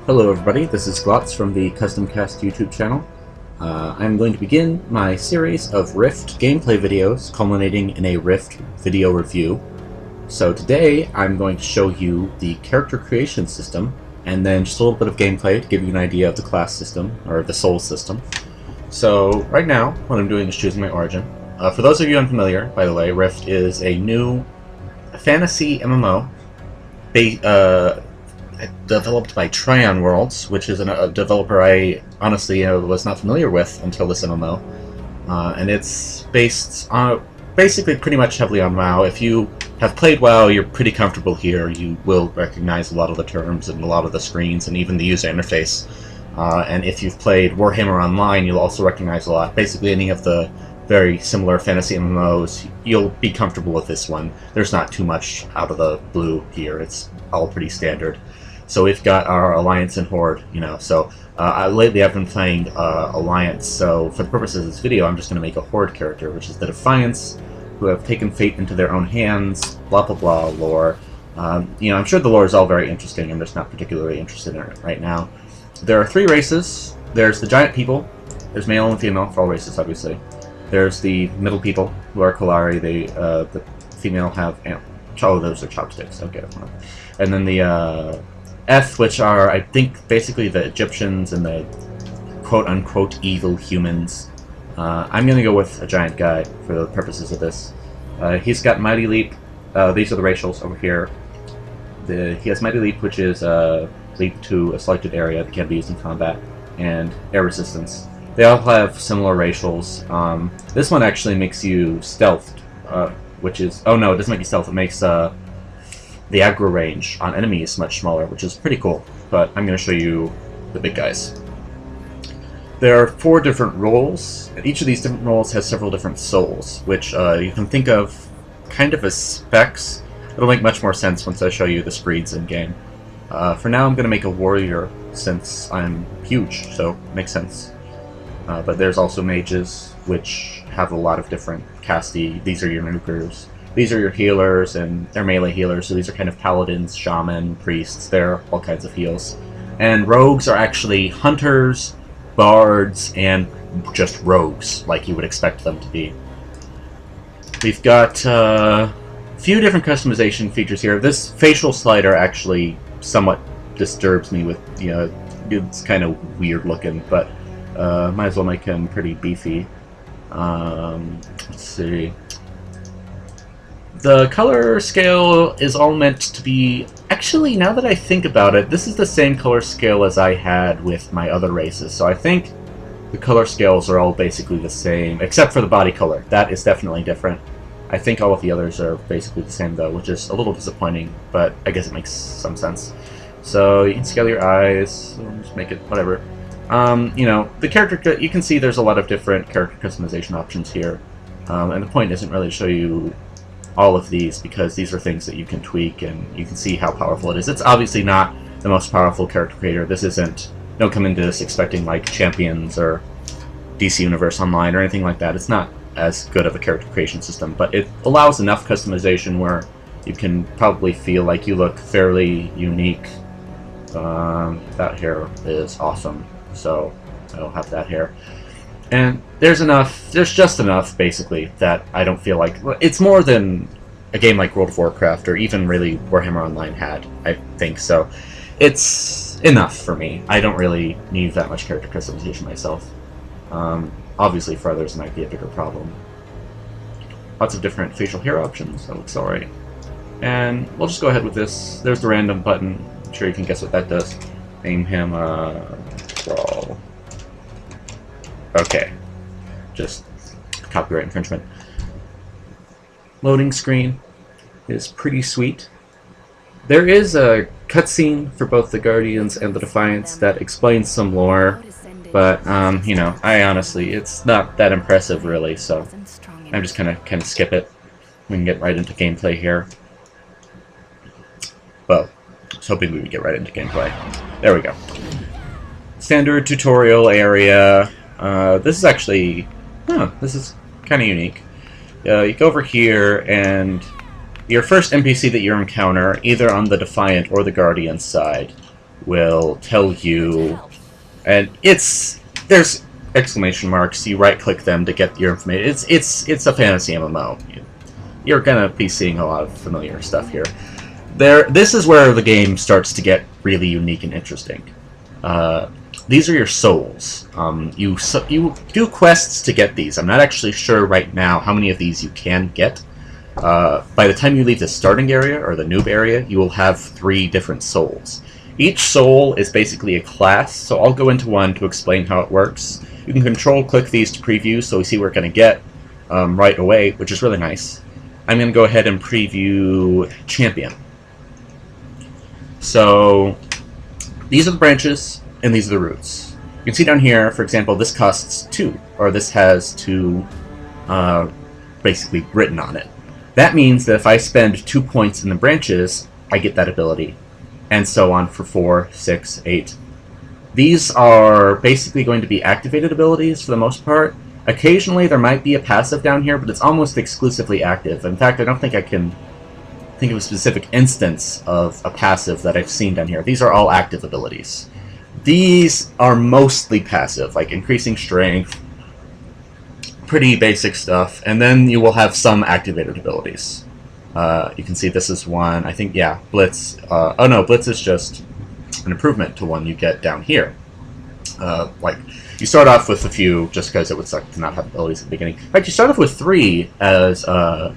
Hello everybody, this is Glotz from the Custom Cast YouTube channel. I'm going to begin my series of Rift gameplay videos culminating in a Rift video review. So today I'm going to show you the character creation system and then just a little bit of gameplay to give you an idea of the class system, or the soul system. So right now what I'm doing is choosing my origin. For those of you unfamiliar, by the way, Rift is a new fantasy MMO developed by Trion Worlds, which is a developer I honestly was not familiar with until this MMO. And it's based on basically pretty much heavily on WoW. If you have played WoW, you're pretty comfortable here. You will recognize a lot of the terms and a lot of the screens and even the user interface. And if you've played Warhammer Online, you'll also recognize a lot. Basically any of the very similar fantasy MMOs, you'll be comfortable with this one. There's not too much out of the blue here. It's all pretty standard. So we've got our Alliance and Horde, so lately I've been playing Alliance, so for the purposes of this video I'm just going to make a Horde character, which is the Defiance, who have taken fate into their own hands, blah blah blah lore. I'm sure the lore is all very interesting, I'm just not particularly interested in it right now. There are three races. There's the giant people, there's male and female for all races obviously. There's the middle people, who are Kalari, the female have those are chopsticks, okay. And then the F, which are, I think, basically the Egyptians and the quote-unquote evil humans. I'm going to go with a giant guy for the purposes of this. He's got Mighty Leap. These are the racials over here. He has Mighty Leap, which is leap to a selected area that can be used in combat, and air resistance. They all have similar racials. This one actually makes you stealthed, which is... Oh no, it doesn't make you stealth, it makes... the aggro range on enemies is much smaller, which is pretty cool, but I'm going to show you the big guys. There are 4 different roles, and each of these different roles has several different souls, which you can think of kind of as specs. It'll make much more sense once I show you the screens in-game. For now I'm going to make a warrior, since I'm huge, so it makes sense. But there's also mages, which have a lot of different casty. These are your nukers. These are your healers, and they're melee healers, so these are kind of paladins, shaman, priests, they're all kinds of heals. And rogues are actually hunters, bards, and just rogues, like you would expect them to be. We've got a few different customization features here. This facial slider actually somewhat disturbs me with, it's kind of weird looking, but might as well make him pretty beefy. Let's see. The color scale is all meant to be... Actually, now that I think about it, this is the same color scale as I had with my other races, so I think the color scales are all basically the same, except for the body color. That is definitely different. I think all of the others are basically the same, though, which is a little disappointing, but I guess it makes some sense. So you can scale your eyes, just make it whatever. The character... You can see there's a lot of different character customization options here, and the point isn't really to show you all of these, because these are things that you can tweak and you can see how powerful it is. It's obviously not the most powerful character creator. This isn't... Don't come into this expecting like Champions or DC Universe Online or anything like that. It's not as good of a character creation system, but it allows enough customization where you can probably feel like you look fairly unique. That hair is awesome, so I'll have that hair. And there's just enough, basically, that I don't feel like... It's more than a game like World of Warcraft, or even really Warhammer Online had, I think, so it's enough for me. I don't really need that much character customization myself. Obviously, for others it might be a bigger problem. Lots of different facial hair options, that looks alright. And we'll just go ahead with this. There's the random button. I'm sure you can guess what that does. Name him, Brawl. Okay, just copyright infringement. Loading screen is pretty sweet. There is a cutscene for both the Guardians and the Defiance that explains some lore, but I honestly, it's not that impressive really, so I'm just kind of skip it. We can get right into gameplay here. Well, I was hoping we would get right into gameplay. There we go. Standard tutorial area. This is actually... this is kind of unique. You go over here, and your first NPC that you encounter, either on the Defiant or the Guardian side, will tell you, and there's exclamation marks. You right-click them to get your information. It's a fantasy MMO. You're gonna be seeing a lot of familiar stuff here. This is where the game starts to get really unique and interesting. These are your souls. You do quests to get these. I'm not actually sure right now how many of these you can get. By the time you leave the starting area, or the noob area, you will have 3 different souls. Each soul is basically a class, so I'll go into one to explain how it works. You can control-click these to preview, so we see what we're going to get right away, which is really nice. I'm going to go ahead and preview Champion. So, these are the branches, and these are the roots. You can see down here, for example, this costs 2, or this has 2 basically written on it. That means that if I spend 2 points in the branches, I get that ability. And so on for 4, 6, 8. These are basically going to be activated abilities for the most part. Occasionally there might be a passive down here, but it's almost exclusively active. In fact, I don't think I can think of a specific instance of a passive that I've seen down here. These are all active abilities. These are mostly passive, like increasing strength, pretty basic stuff, and then you will have some activated abilities. You can see this is one, I think, yeah, Blitz. Oh no, Blitz is just an improvement to one you get down here. Like, you start off with a few just because it would suck to not have abilities at the beginning. In fact, you start off with 3 as a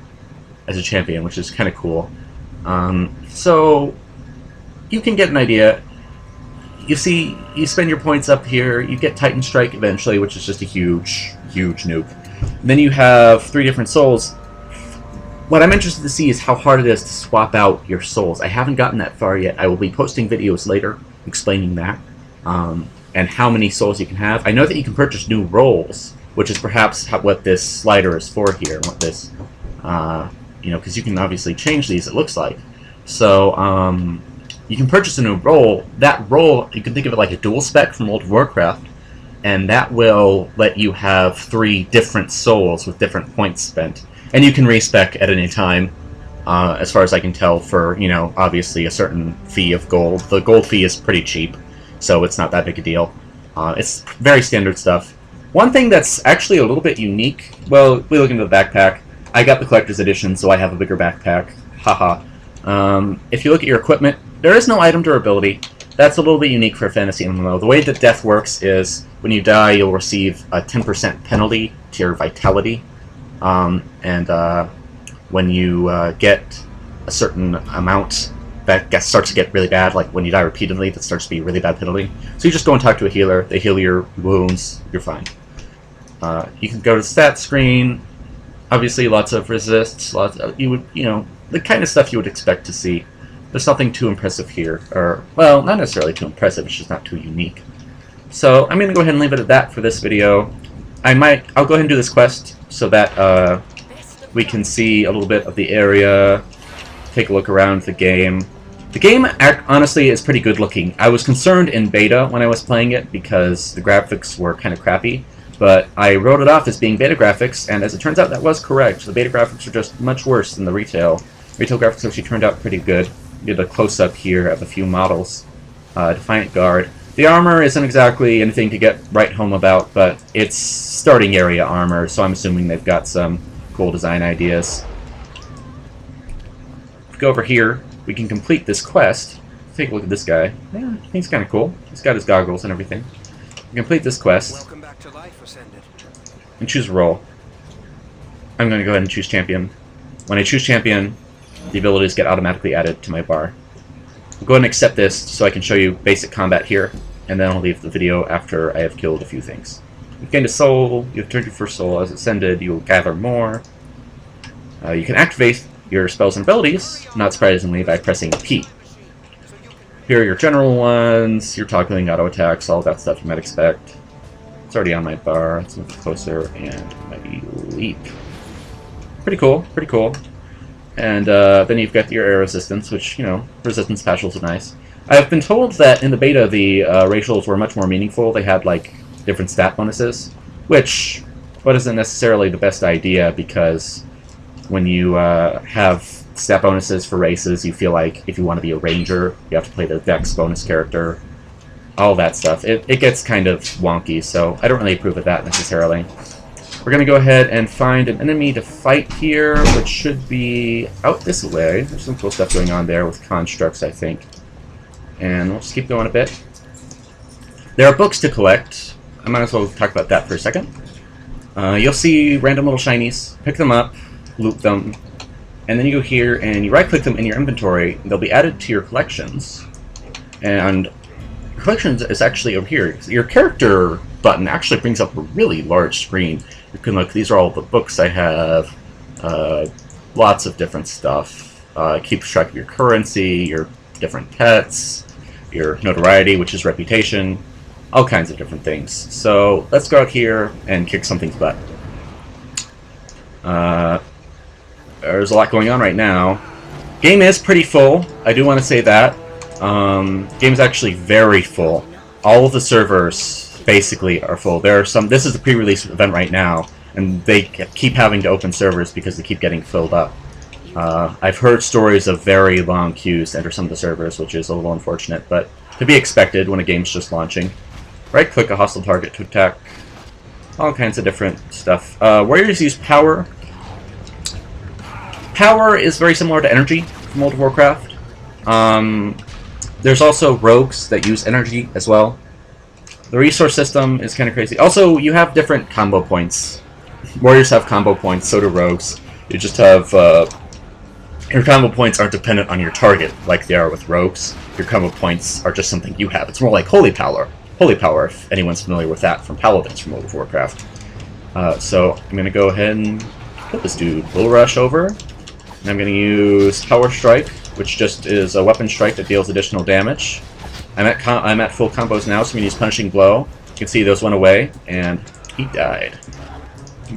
champion, which is kind of cool. So, you can get an idea. You see, you spend your points up here, you get Titan Strike eventually, which is just a huge nuke. And then you have 3 different souls. What I'm interested to see is how hard it is to swap out your souls. I haven't gotten that far yet. I will be posting videos later explaining that, and how many souls you can have. I know that you can purchase new roles, which is perhaps what this slider is for here, and what this, you know, because you can obviously change these, it looks like. So, you can purchase a new role. That role, you can think of it like a dual spec from World of Warcraft, and that will let you have 3 different souls with different points spent. And you can respec at any time, as far as I can tell, for, you know, obviously a certain fee of gold. The gold fee is pretty cheap, so it's not that big a deal. It's very standard stuff. One thing that's actually a little bit unique, well, we look into the backpack. I got the collector's edition, so I have a bigger backpack. Haha. If you look at your equipment, there is no item durability. That's a little bit unique for a fantasy MMO. The way that death works is, when you die, you'll receive a 10% penalty to your vitality. When you get a certain amount, that starts to get really bad, like when you die repeatedly, that starts to be a really bad penalty. So you just go and talk to a healer, they heal your wounds, you're fine. You can go to the stats screen, obviously lots of resists, you know, the kind of stuff you would expect to see. There's nothing too impressive here, or, well, not necessarily too impressive, it's just not too unique. So I'm going to go ahead and leave it at that for this video. I'll go ahead and do this quest so that we can see a little bit of the area, take a look around the game. The game, honestly, is pretty good looking. I was concerned in beta when I was playing it because the graphics were kind of crappy, but I wrote it off as being beta graphics, and as it turns out, that was correct. The beta graphics are just much worse than the retail. Retail graphics actually turned out pretty good. Did a close-up here of a few models. Defiant Guard. The armor isn't exactly anything to get right home about, but it's starting area armor, so I'm assuming they've got some cool design ideas. If we go over here, we can complete this quest. Take a look at this guy. Yeah, he's kind of cool. He's got his goggles and everything. We complete this quest. Welcome back to life, Ascended. And choose a role. I'm going to go ahead and choose Champion. When I choose Champion, the abilities get automatically added to my bar. I'll go ahead and accept this so I can show you basic combat here, and then I'll leave the video after I have killed a few things. You've gained a soul, you've turned your first soul. As Ascended, you will gather more. You can activate your spells and abilities, not surprisingly, by pressing P. Here are your general ones, your toggling auto attacks, all that stuff you might expect. It's already on my bar. Let's move closer and maybe leap. Pretty cool, pretty cool. And then you've got your air resistance, which, you know, resistance specials are nice. I've been told that in the beta the racials were much more meaningful. They had, like, different stat bonuses, which isn't necessarily the best idea, because when you have stat bonuses for races. You feel like if you want to be a ranger, you have to play the dex bonus character. All that stuff. It gets kind of wonky, so I don't really approve of that necessarily. We're going to go ahead and find an enemy to fight here, which should be out this way. There's some cool stuff going on there with constructs, I think. And we'll just keep going a bit. There are books to collect. I might as well talk about that for a second. You'll see random little shinies. Pick them up, loot them, and then you go here and you right-click them in your inventory. They'll be added to your collections. And collections is actually over here. Your character button actually brings up a really large screen. You can look, these are all the books I have, lots of different stuff. Keeps track of your currency, your different pets, your notoriety, which is reputation, all kinds of different things. So let's go out here and kick something's butt. There's a lot going on right now. Game is pretty full, I do want to say that. Game's actually very full. All of the servers basically are full. There are some. This is the pre-release event right now, and they keep having to open servers because they keep getting filled up. I've heard stories of very long queues to enter some of the servers, which is a little unfortunate, but to be expected when a game's just launching. Right-click a hostile target to attack. All kinds of different stuff. Warriors use power. Power is very similar to energy from World of Warcraft. There's also rogues that use energy as well. The resource system is kind of crazy. Also, you have different combo points. Warriors have combo points, so do rogues. You just have... your combo points aren't dependent on your target, like they are with rogues. Your combo points are just something you have. It's more like Holy Power. Holy Power, if anyone's familiar with that, from Paladins from World of Warcraft. So, I'm going to go ahead and put this dude Bull Rush over. And I'm going to use Power Strike, which just is a weapon strike that deals additional damage. I'm at full combos now, so I'm going to use Punishing Blow. You can see those went away, and he died.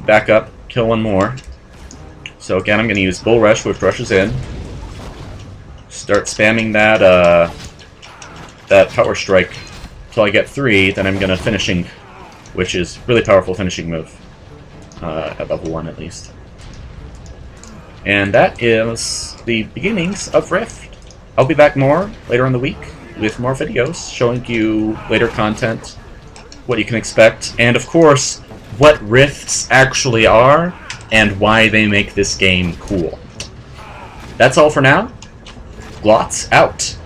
Back up, kill one more. So again, I'm going to use Bull Rush, which rushes in. Start spamming that that Power Strike until I get 3, then I'm going to Finishing, which is really powerful finishing move. At level 1 at least. And that is the beginnings of Rift. I'll be back more later in the week with more videos showing you later content, what you can expect, and of course, what Rifts actually are and why they make this game cool. That's all for now. Glots out.